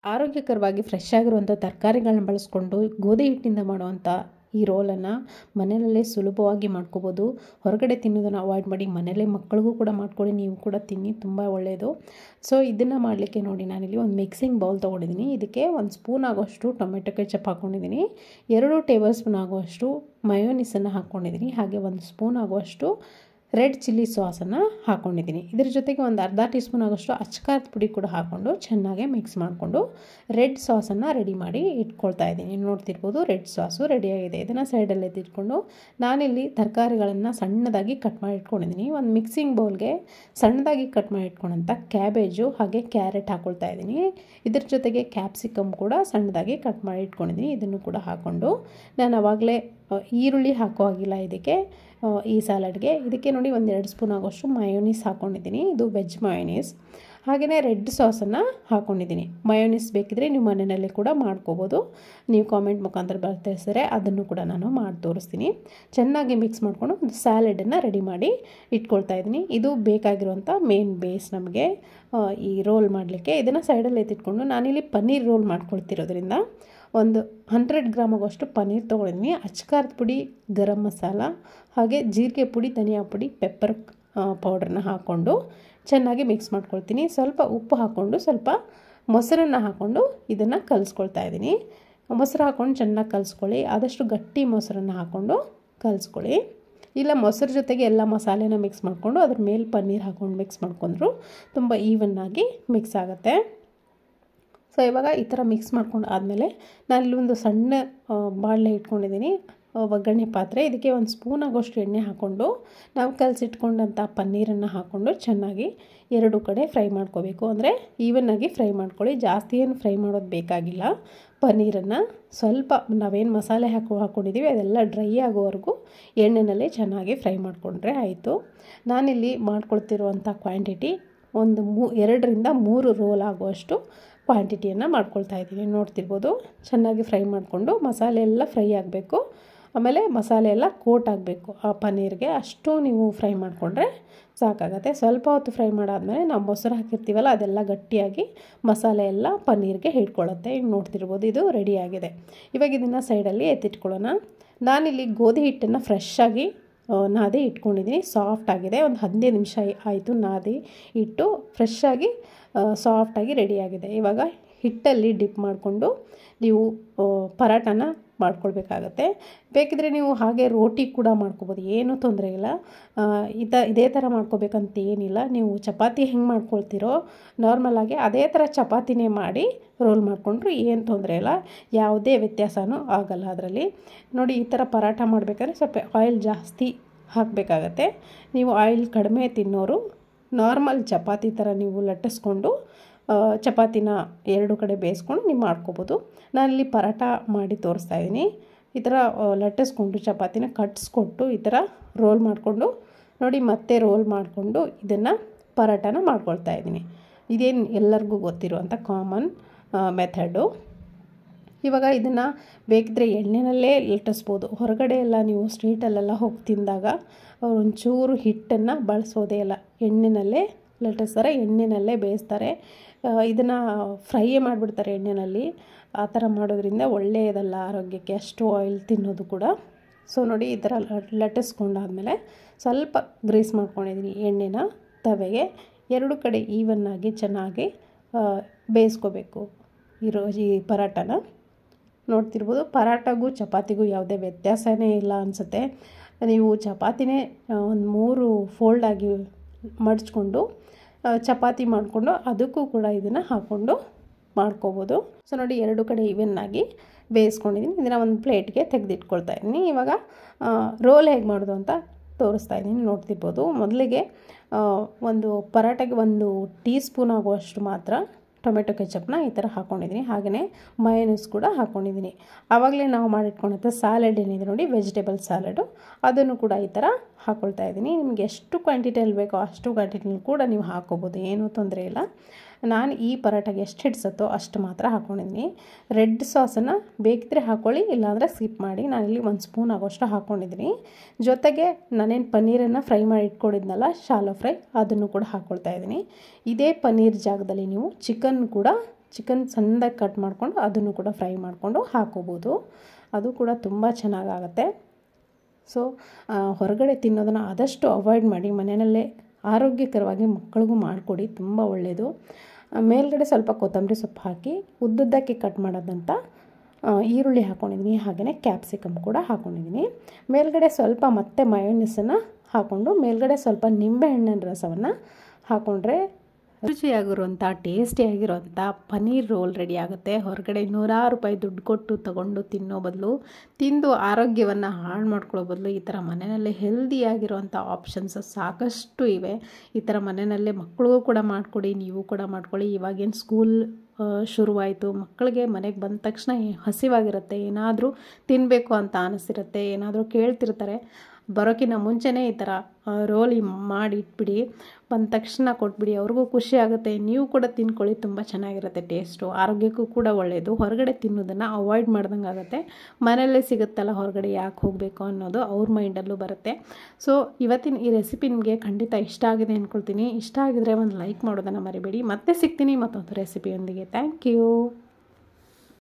ಆರೋಗ್ಯಕರವಾಗಿ ಫ್ರೆಶ್ ಆಗಿರುವಂಥ ತರಕಾರಿಗಳನ್ನ ಬಳಸ್ಕೊಂಡು ಗೋಧಿ ಹಿಟ್ಟಿನಿಂದ ಮಾಡುವಂಥ ಈ ರೋಲನ್ನು ಮನೆಯಲ್ಲೇ ಸುಲಭವಾಗಿ ಮಾಡ್ಕೋಬೋದು. ಹೊರಗಡೆ ತಿನ್ನೋದನ್ನು ಅವಾಯ್ಡ್ ಮಾಡಿ ಮನೆಯಲ್ಲೇ ಮಕ್ಕಳಿಗೂ ಕೂಡ ಮಾಡ್ಕೊಳ್ಳಿ, ನೀವು ಕೂಡ ತಿನ್ನಿ, ತುಂಬ ಒಳ್ಳೆಯದು. ಸೊ ಇದನ್ನು ಮಾಡಲಿಕ್ಕೆ ನೋಡಿ, ನಾನಿಲ್ಲಿ ಒಂದು ಮಿಕ್ಸಿಂಗ್ ಬೌಲ್ ತೊಗೊಂಡಿದ್ದೀನಿ. ಇದಕ್ಕೆ 1 ಸ್ಪೂನ್ ಆಗೋಷ್ಟು ಟೊಮೆಟೊ ಕೆಚಪ್ ಹಾಕ್ಕೊಂಡಿದ್ದೀನಿ, 2 ಟೇಬಲ್ ಸ್ಪೂನ್ ಆಗುವಷ್ಟು ಮಯೋನಿಸನ್ನು ಹಾಕ್ಕೊಂಡಿದ್ದೀನಿ, ಹಾಗೆ 1 ಸ್ಪೂನ್ ಆಗುವಷ್ಟು ರೆಡ್ ಚಿಲ್ಲಿ ಸಾಸನ್ನು ಹಾಕ್ಕೊಂಡಿದ್ದೀನಿ. ಇದ್ರ ಜೊತೆಗೆ ಒಂದು ಅರ್ಧ ಟೀ ಸ್ಪೂನ್ ಆಗೋಷ್ಟು ಅಚ್ಕಾರದ ಪುಡಿ ಕೂಡ ಹಾಕ್ಕೊಂಡು ಚೆನ್ನಾಗಿ ಮಿಕ್ಸ್ ಮಾಡಿಕೊಂಡು ರೆಡ್ ಸಾಸನ್ನು ರೆಡಿ ಮಾಡಿ ಇಟ್ಕೊಳ್ತಾ ಇದ್ದೀನಿ. ನೋಡ್ತಿರ್ಬೋದು, ರೆಡ್ ಸಾಸು ರೆಡಿಯಾಗಿದೆ. ಇದನ್ನು ಸೈಡಲ್ಲಿ ಎತ್ತಿಟ್ಕೊಂಡು ನಾನಿಲ್ಲಿ ತರಕಾರಿಗಳನ್ನು ಸಣ್ಣದಾಗಿ ಕಟ್ ಮಾಡಿ ಇಟ್ಕೊಂಡಿದ್ದೀನಿ. ಒಂದು ಮಿಕ್ಸಿಂಗ್ ಬೌಲ್ಗೆ ಸಣ್ಣದಾಗಿ ಕಟ್ ಮಾಡಿ ಇಟ್ಕೊಂಡಂಥ ಕ್ಯಾಬೇಜು ಹಾಗೆ ಕ್ಯಾರೆಟ್ ಹಾಕ್ಕೊಳ್ತಾ ಇದ್ದೀನಿ. ಇದ್ರ ಜೊತೆಗೆ ಕ್ಯಾಪ್ಸಿಕಮ್ ಕೂಡ ಸಣ್ಣದಾಗಿ ಕಟ್ ಮಾಡಿ ಇಟ್ಕೊಂಡಿದ್ದೀನಿ. ಇದನ್ನು ಕೂಡ ಹಾಕ್ಕೊಂಡು ನಾನು ಆವಾಗಲೇ ಈರುಳ್ಳಿ ಹಾಕೋ ಹಾಗಿಲ್ಲ ಇದಕ್ಕೆ, ಈ ಸ್ಯಾಲಡ್ಗೆ. ಇದಕ್ಕೆ ನೋಡಿ 1-2 ಸ್ಪೂನ್ ಆಗೋಷ್ಟು ಮಯೋನೀಸ್ ಹಾಕ್ಕೊಂಡಿದ್ದೀನಿ. ಇದು ವೆಜ್ ಮಯೋನೀಸ್. ಹಾಗೆಯೇ ರೆಡ್ ಸಾಸನ್ನು ಹಾಕ್ಕೊಂಡಿದ್ದೀನಿ. ಮಯೋನೀಸ್ ಬೇಕಿದ್ರೆ ನೀವು ಮನೆಯಲ್ಲೇ ಕೂಡ ಮಾಡ್ಕೋಬೋದು. ನೀವು ಕಾಮೆಂಟ್ ಮುಖಾಂತರ ಬರ್ತಿರ್ತಾರೆ, ಅದನ್ನು ಕೂಡ ನಾನು ಮಾಡಿ ತೋರಿಸ್ತೀನಿ. ಚೆನ್ನಾಗಿ ಮಿಕ್ಸ್ ಮಾಡಿಕೊಂಡು ಒಂದು ಸ್ಯಾಲಡನ್ನು ರೆಡಿ ಮಾಡಿ ಇಟ್ಕೊಳ್ತಾ ಇದ್ದೀನಿ. ಇದು ಬೇಕಾಗಿರುವಂಥ ಮೇನ್ ಬೇಸ್ ನಮಗೆ ಈ ರೋಲ್ ಮಾಡಲಿಕ್ಕೆ. ಇದನ್ನು ಸೈಡಲ್ಲಿ ಎತ್ತಿಟ್ಕೊಂಡು ನಾನಿಲ್ಲಿ ಪನ್ನೀರ್ ರೋಲ್ ಮಾಡ್ಕೊಳ್ತಿರೋದ್ರಿಂದ ಒಂದು 100 ಗ್ರಾಮ್ ಆಗೋಷ್ಟು ಪನ್ನೀರ್ ತೊಗೊಂಡಿದ್ದೀನಿ. ಅಚ್ಕಾರದ ಪುಡಿ, ಗರಂ ಮಸಾಲ ಹಾಗೆ ಜೀರಿಗೆ ಪುಡಿ, ಧನಿಯಾ ಪುಡಿ, ಪೆಪ್ಪರ್ ಪೌಡ್ರನ್ನ ಹಾಕ್ಕೊಂಡು ಚೆನ್ನಾಗಿ ಮಿಕ್ಸ್ ಮಾಡ್ಕೊಳ್ತೀನಿ. ಸ್ವಲ್ಪ ಉಪ್ಪು ಹಾಕ್ಕೊಂಡು ಸ್ವಲ್ಪ ಮೊಸರನ್ನು ಹಾಕ್ಕೊಂಡು ಇದನ್ನು ಕಲಿಸ್ಕೊಳ್ತಾ ಇದ್ದೀನಿ. ಮೊಸರು ಹಾಕ್ಕೊಂಡು ಚೆನ್ನಾಗಿ ಕಲಿಸ್ಕೊಳ್ಳಿ. ಆದಷ್ಟು ಗಟ್ಟಿ ಮೊಸರನ್ನು ಹಾಕ್ಕೊಂಡು ಕಲಿಸ್ಕೊಳ್ಳಿ. ಇಲ್ಲ ಮೊಸರು ಜೊತೆಗೆ ಎಲ್ಲ ಮಸಾಲೆನ ಮಿಕ್ಸ್ ಮಾಡಿಕೊಂಡು ಅದ್ರ ಮೇಲೆ ಪನ್ನೀರ್ ಹಾಕ್ಕೊಂಡು ಮಿಕ್ಸ್ ಮಾಡ್ಕೊಂಡ್ರು ತುಂಬ ಈವನ್ನಾಗಿ ಮಿಕ್ಸ್ ಆಗುತ್ತೆ. ಸೊ ಇವಾಗ ಈ ಥರ ಮಿಕ್ಸ್ ಮಾಡ್ಕೊಂಡು ಆದಮೇಲೆ ನಾನಿಲ್ಲಿ ಒಂದು ಸಣ್ಣ ಬಾಣಲೆ ಇಟ್ಕೊಂಡಿದ್ದೀನಿ, ಒಗ್ಗರಣೆ ಪಾತ್ರೆ. ಇದಕ್ಕೆ 1 ಸ್ಪೂನ್ ಆಗೋಷ್ಟು ಎಣ್ಣೆ ಹಾಕ್ಕೊಂಡು ನಾವು ಕಲಸಿಟ್ಕೊಂಡಂಥ ಪನ್ನೀರನ್ನು ಹಾಕ್ಕೊಂಡು ಚೆನ್ನಾಗಿ 2 ಕಡೆ ಫ್ರೈ ಮಾಡ್ಕೋಬೇಕು. ಅಂದರೆ ಈವನ್ನಾಗಿ ಫ್ರೈ ಮಾಡ್ಕೊಳ್ಳಿ, ಜಾಸ್ತಿ ಏನು ಫ್ರೈ ಮಾಡೋದು ಬೇಕಾಗಿಲ್ಲ. ಪನ್ನೀರನ್ನು ಸ್ವಲ್ಪ ನಾವೇನು ಮಸಾಲೆ ಹಾಕ್ಕೊಂಡಿದ್ದೀವಿ ಅದೆಲ್ಲ ಡ್ರೈ ಆಗೋವರೆಗೂ ಎಣ್ಣೆನಲ್ಲೇ ಚೆನ್ನಾಗಿ ಫ್ರೈ ಮಾಡಿಕೊಂಡ್ರೆ ಆಯಿತು. ನಾನಿಲ್ಲಿ ಮಾಡ್ಕೊಳ್ತಿರುವಂಥ ಕ್ವಾಂಟಿಟಿ 2ರಿಂದ 3 ರೋಲ್ ಆಗುವಷ್ಟು ಕ್ವಾಂಟಿಟಿಯನ್ನು ಮಾಡ್ಕೊಳ್ತಾ ಇದ್ದೀನಿ. ನೋಡ್ತಿರ್ಬೋದು, ಚೆನ್ನಾಗಿ ಫ್ರೈ ಮಾಡಿಕೊಂಡು ಮಸಾಲೆ ಎಲ್ಲ ಫ್ರೈ ಆಗಬೇಕು, ಆಮೇಲೆ ಮಸಾಲೆ ಎಲ್ಲ ಕೋಟ್ ಆಗಬೇಕು ಆ ಪನ್ನೀರ್ಗೆ, ಅಷ್ಟು ನೀವು ಫ್ರೈ ಮಾಡಿಕೊಂಡ್ರೆ ಸಾಕಾಗತ್ತೆ. ಸ್ವಲ್ಪ ಹೊತ್ತು ಫ್ರೈ ಮಾಡಾದಮೇಲೆ ನಾವು ಮೊಸರು ಹಾಕಿರ್ತೀವಲ್ಲ ಅದೆಲ್ಲ ಗಟ್ಟಿಯಾಗಿ ಮಸಾಲೆ ಎಲ್ಲ ಪನ್ನೀರ್ಗೆ ಹಿಡ್ಕೊಳ್ಳುತ್ತೆ. ಈಗ ನೋಡ್ತಿರ್ಬೋದು, ಇದು ರೆಡಿಯಾಗಿದೆ. ಇವಾಗ ಇದನ್ನು ಸೈಡಲ್ಲಿ ಎತ್ತಿಟ್ಕೊಳ್ಳೋಣ. ನಾನಿಲ್ಲಿ ಗೋಧಿ ಹಿಟ್ಟನ್ನು ಫ್ರೆಶ್ಶಾಗಿ ನಾದಿ ಇಟ್ಕೊಂಡಿದ್ದೀನಿ. ಸಾಫ್ಟ್ ಆಗಿದೆ. ಒಂದು 15 ನಿಮಿಷ ಆಯಿತು ನಾದಿ ಇಟ್ಟು ಫ್ರೆಶ್ಶಾಗಿ ಸಾಫ್ಟಾಗಿ ರೆಡಿಯಾಗಿದೆ. ಇವಾಗ ಹಿಟ್ಟಲ್ಲಿ ಡಿಪ್ ಮಾಡಿಕೊಂಡು ನೀವು ಪರಾಟನ ಮಾಡ್ಕೊಳ್ಬೇಕಾಗತ್ತೆ. ಬೇಕಿದ್ರೆ ನೀವು ಹಾಗೆ ರೋಟಿ ಕೂಡ ಮಾಡ್ಕೋಬೋದು, ಏನೂ ತೊಂದರೆ ಇಲ್ಲ. ಇದೇ ಥರ ಮಾಡ್ಕೋಬೇಕಂತ ಏನಿಲ್ಲ. ನೀವು ಚಪಾತಿ ಹೆಂಗೆ ಮಾಡ್ಕೊಳ್ತೀರೋ ನಾರ್ಮಲಾಗಿ ಅದೇ ಥರ ಚಪಾತಿನೇ ಮಾಡಿ ರೋಲ್ ಮಾಡಿಕೊಂಡ್ರು ಏನು ತೊಂದರೆ ಇಲ್ಲ, ಯಾವುದೇ ವ್ಯತ್ಯಾಸನೂ ಆಗಲ್ಲ ಅದರಲ್ಲಿ. ನೋಡಿ, ಈ ಥರ ಪರಾಟ ಮಾಡಬೇಕಾದ್ರೆ ಸ್ವಲ್ಪ ಆಯಿಲ್ ಜಾಸ್ತಿ ಹಾಕಬೇಕಾಗತ್ತೆ. ನೀವು ಆಯಿಲ್ ಕಡಿಮೆ ತಿನ್ನೋರು ನಾರ್ಮಲ್ ಚಪಾತಿ ಥರ ನೀವು ಲಟ್ಟಿಸ್ಕೊಂಡು ಚಪಾತಿನ 2 ಕಡೆ ಬೇಯಿಸ್ಕೊಂಡು ನೀವು ಮಾಡ್ಕೋಬೋದು. ನಾನಿಲ್ಲಿ ಪರಾಟ ಮಾಡಿ ತೋರಿಸ್ತಾ ಇದ್ದೀನಿ. ಈ ಥರ ಲಟ್ಟಿಸ್ಕೊಂಡು ಚಪಾತಿನ ಕಟ್ಟಿಸ್ಕೊಟ್ಟು ಈ ಥರ ರೋಲ್ ಮಾಡಿಕೊಂಡು ನೋಡಿ, ಮತ್ತೆ ರೋಲ್ ಮಾಡಿಕೊಂಡು ಇದನ್ನು ಪರಾಟನ ಮಾಡ್ಕೊಳ್ತಾ ಇದ್ದೀನಿ. ಇದೇನು ಎಲ್ಲರಿಗೂ ಗೊತ್ತಿರುವಂಥ ಕಾಮನ್ ಮೆಥಡು. ಇವಾಗ ಇದನ್ನು ಬೇಕಿದ್ರೆ ಎಣ್ಣೆನಲ್ಲೇ ಲಟ್ಟಿಸ್ಬೋದು. ಹೊರಗಡೆ ಎಲ್ಲ ನೀವು ಸ್ಟ್ರೀಟಲ್ಲೆಲ್ಲ ಹೋಗಿ ತಿಂದಾಗ ಒಂಚೂರು ಹಿಟ್ಟನ್ನು ಬಳಸೋದೇ ಇಲ್ಲ, ಎಣ್ಣೆನಲ್ಲೇ ಲಟ್ಟಿಸ್ತಾರೆ, ಎಣ್ಣೆನಲ್ಲೇ ಬೇಯಿಸ್ತಾರೆ. ಇದನ್ನು ಫ್ರೈಯೇ ಮಾಡಿಬಿಡ್ತಾರೆ ಎಣ್ಣೆಯಲ್ಲಿ. ಆ ಥರ ಮಾಡೋದ್ರಿಂದ ಒಳ್ಳೆಯದಲ್ಲ ಆರೋಗ್ಯಕ್ಕೆ, ಅಷ್ಟು ಆಯಿಲ್ ತಿನ್ನೋದು ಕೂಡ. ಸೊ ನೋಡಿ, ಈ ಥರ ಲಟ್ಟಿಸ್ಕೊಂಡಾದ್ಮೇಲೆ ಸ್ವಲ್ಪ ಗ್ರೀಸ್ ಮಾಡ್ಕೊಂಡಿದ್ದೀನಿ ಎಣ್ಣೆನ ತವೆಗೆ. 2 ಕಡೆ ಈವನ್ನಾಗಿ ಚೆನ್ನಾಗಿ ಬೇಯಿಸ್ಕೋಬೇಕು ಈ ಪರಾಟನ. ನೋಡ್ತಿರ್ಬೋದು, ಪರಾಟಗೂ ಚಪಾತಿಗೂ ಯಾವುದೇ ವ್ಯತ್ಯಾಸನೇ ಇಲ್ಲ ಅನಿಸುತ್ತೆ. ನೀವು ಚಪಾತಿನೇ ಒಂದು 3 ಫೋಲ್ಡಾಗಿ ಮಡಚ್ಕೊಂಡು ಚಪಾತಿ ಮಾಡಿಕೊಂಡು ಅದಕ್ಕೂ ಕೂಡ ಇದನ್ನು ಹಾಕ್ಕೊಂಡು ಮಾಡ್ಕೋಬೋದು. ಸೊ ನೋಡಿ, 2 ಕಡೆ ಈವನ್ನಾಗಿ ಬೇಯಿಸ್ಕೊಂಡಿದ್ದೀನಿ. ಇದನ್ನು ಒಂದು ಪ್ಲೇಟ್ಗೆ ತೆಗೆದಿಟ್ಕೊಳ್ತಾ ಇದ್ದೀನಿ. ಇವಾಗ ರೋಲ್ ಹೇಗೆ ಮಾಡೋದು ಅಂತ ತೋರಿಸ್ತಾ ಇದ್ದೀನಿ. ನೋಡ್ತಿರ್ಬೋದು, ಮೊದಲಿಗೆ ಒಂದು ಪರಾಟಗೆ 1 ಟೀ ಸ್ಪೂನ್ ಆಗುವಷ್ಟು ಮಾತ್ರ ಟೊಮೆಟೊ ಕೆಚಪ್ನ ಈ ಥರ ಹಾಕ್ಕೊಂಡಿದ್ದೀನಿ. ಹಾಗೆಯೇ ಮಯೋನೀಸ್ ಕೂಡ ಹಾಕ್ಕೊಂಡಿದ್ದೀನಿ. ಆವಾಗಲೇ ನಾವು ಮಾಡಿಟ್ಕೊಂಡಿದ್ದ ಸ್ಯಾಲಡ್ ಏನಿದೆ ನೋಡಿ, ವೆಜಿಟೇಬಲ್ ಸ್ಯಾಲಡು, ಅದನ್ನು ಕೂಡ ಈ ಥರ ಹಾಕ್ಕೊಳ್ತಾ ಇದ್ದೀನಿ. ನಿಮಗೆ ಎಷ್ಟು ಕ್ವಾಂಟಿಟಿಯಲ್ಲಿ ಬೇಕೋ ಅಷ್ಟು ಕ್ವಾಂಟಿಟಿಯಲ್ಲಿ ಕೂಡ ನೀವು ಹಾಕ್ಕೋಬೋದು, ಏನೂ ತೊಂದರೆ ಇಲ್ಲ. ನಾನು ಈ ಪರಾಟಗೆ ಎಷ್ಟು ಹಿಡಿಸುತ್ತೋ ಅಷ್ಟು ಮಾತ್ರ ಹಾಕ್ಕೊಂಡಿದ್ದೀನಿ. ರೆಡ್ ಸಾಸನ್ನು ಬೇಕಿದ್ರೆ ಹಾಕ್ಕೊಳ್ಳಿ, ಇಲ್ಲಾಂದರೆ ಸ್ಕಿಪ್ ಮಾಡಿ. ನಾನಿಲ್ಲಿ 1 ಸ್ಪೂನ್ ಆಗೋಷ್ಟು ಹಾಕ್ಕೊಂಡಿದ್ದೀನಿ. ಜೊತೆಗೆ ನಾನೇನು ಪನ್ನೀರನ್ನು ಫ್ರೈ ಮಾಡಿ ಇಟ್ಕೊಂಡಿದ್ನಲ್ಲ, ಶಾಲೋ ಫ್ರೈ, ಅದನ್ನು ಕೂಡ ಹಾಕ್ಕೊಳ್ತಾ ಇದ್ದೀನಿ. ಇದೇ ಪನ್ನೀರ್ ಜಾಗದಲ್ಲಿ ನೀವು ಚಿಕನ್ ಕೂಡ ಚಿಕನ್ ಸಣ್ಣದಾಗಿ ಕಟ್ ಮಾಡಿಕೊಂಡು ಅದನ್ನು ಕೂಡ ಫ್ರೈ ಮಾಡಿಕೊಂಡು ಹಾಕೋಬೋದು. ಅದು ಕೂಡ ತುಂಬ ಚೆನ್ನಾಗಾಗುತ್ತೆ. ಸೊ ಹೊರಗಡೆ ತಿನ್ನೋದನ್ನು ಆದಷ್ಟು ಅವಾಯ್ಡ್ ಮಾಡಿ, ಮನೆಯಲ್ಲೇ ಆರೋಗ್ಯಕರವಾಗಿ ಮಕ್ಕಳಿಗೂ ಮಾಡಿಕೊಡಿ, ತುಂಬ ಒಳ್ಳೆಯದು. ಮೇಲ್ಗಡೆ ಸ್ವಲ್ಪ ಕೊತ್ತಂಬರಿ ಸೊಪ್ಪು ಹಾಕಿ ಉದ್ದುದ್ದಕ್ಕೆ ಕಟ್ ಮಾಡೋದಂತ ಈರುಳ್ಳಿ ಹಾಕ್ಕೊಂಡಿದ್ದೀನಿ, ಹಾಗೆಯೇ ಕ್ಯಾಪ್ಸಿಕಮ್ ಕೂಡ ಹಾಕ್ಕೊಂಡಿದ್ದೀನಿ. ಮೇಲ್ಗಡೆ ಸ್ವಲ್ಪ ಮತ್ತೆ ಮಯೋನೀಸನ್ನು ಹಾಕ್ಕೊಂಡು ಮೇಲ್ಗಡೆ ಸ್ವಲ್ಪ ನಿಂಬೆಹಣ್ಣಿನ ರಸವನ್ನು ಹಾಕ್ಕೊಂಡ್ರೆ ರುಚಿಯಾಗಿರುವಂಥ ಟೇಸ್ಟಿಯಾಗಿರುವಂಥ ಪನ್ನೀರ್ ರೋಲ್ ರೆಡಿ ಆಗುತ್ತೆ. ಹೊರಗಡೆ ನೂರಾರು ರೂಪಾಯಿ ದುಡ್ಡು ಕೊಟ್ಟು ತೊಗೊಂಡು ತಿನ್ನೋ ಬದಲು, ತಿಂದು ಆರೋಗ್ಯವನ್ನು ಹಾಳು ಮಾಡ್ಕೊಳ್ಳೋ ಬದಲು ಈ ಥರ ಮನೆಯಲ್ಲೇ ಹೆಲ್ದಿಯಾಗಿರುವಂಥ ಆಪ್ಷನ್ಸ್ ಸಾಕಷ್ಟು ಇವೆ. ಈ ಥರ ಮನೆಯಲ್ಲೇ ಮಕ್ಕಳಿಗೂ ಕೂಡ ಮಾಡಿಕೊಡಿ, ನೀವು ಕೂಡ ಮಾಡ್ಕೊಳ್ಳಿ. ಇವಾಗೇನು ಸ್ಕೂಲ್ ಶುರುವಾಯಿತು, ಮಕ್ಕಳಿಗೆ ಮನೆಗೆ ಬಂದ ತಕ್ಷಣ ಹಸಿವಾಗಿರುತ್ತೆ, ಏನಾದರೂ ತಿನ್ನಬೇಕು ಅಂತ ಅನಿಸಿರುತ್ತೆ, ಏನಾದರೂ ಕೇಳ್ತಿರ್ತಾರೆ. ಬರೋಕ್ಕಿಂತ ಮುಂಚೆನೇ ಈ ಥರ ರೋಲ್ ಮಾಡಿಟ್ಬಿಡಿ, ಬಂದ ತಕ್ಷಣ ಕೊಟ್ಬಿಡಿ, ಅವ್ರಿಗೂ ಖುಷಿ ಆಗುತ್ತೆ. ನೀವು ಕೂಡ ತಿನ್ಕೊಳ್ಳಿ, ತುಂಬ ಚೆನ್ನಾಗಿರುತ್ತೆ ಟೇಸ್ಟು, ಆರೋಗ್ಯಕ್ಕೂ ಕೂಡ ಒಳ್ಳೆಯದು. ಹೊರಗಡೆ ತಿನ್ನೋದನ್ನು ಅವಾಯ್ಡ್ ಮಾಡ್ದಂಗೆ ಆಗುತ್ತೆ. ಮನೆಯಲ್ಲೇ ಸಿಗುತ್ತಲ್ಲ, ಹೊರಗಡೆ ಯಾಕೆ ಹೋಗಬೇಕು ಅನ್ನೋದು ಅವ್ರ ಮೈಂಡಲ್ಲೂ ಬರುತ್ತೆ. ಸೊ ಇವತ್ತಿನ ಈ ರೆಸಿಪಿ ನಿಮಗೆ ಖಂಡಿತ ಇಷ್ಟ ಆಗಿದೆ ಅಂದ್ಕೊಳ್ತೀನಿ. ಇಷ್ಟ ಆಗಿದ್ರೆ ಒಂದು ಲೈಕ್ ಮಾಡೋದನ್ನು ಮರಿಬೇಡಿ. ಮತ್ತೆ ಸಿಗ್ತೀನಿ ಮತ್ತೊಂದು ರೆಸಿಪಿಯೊಂದಿಗೆ. Thank you.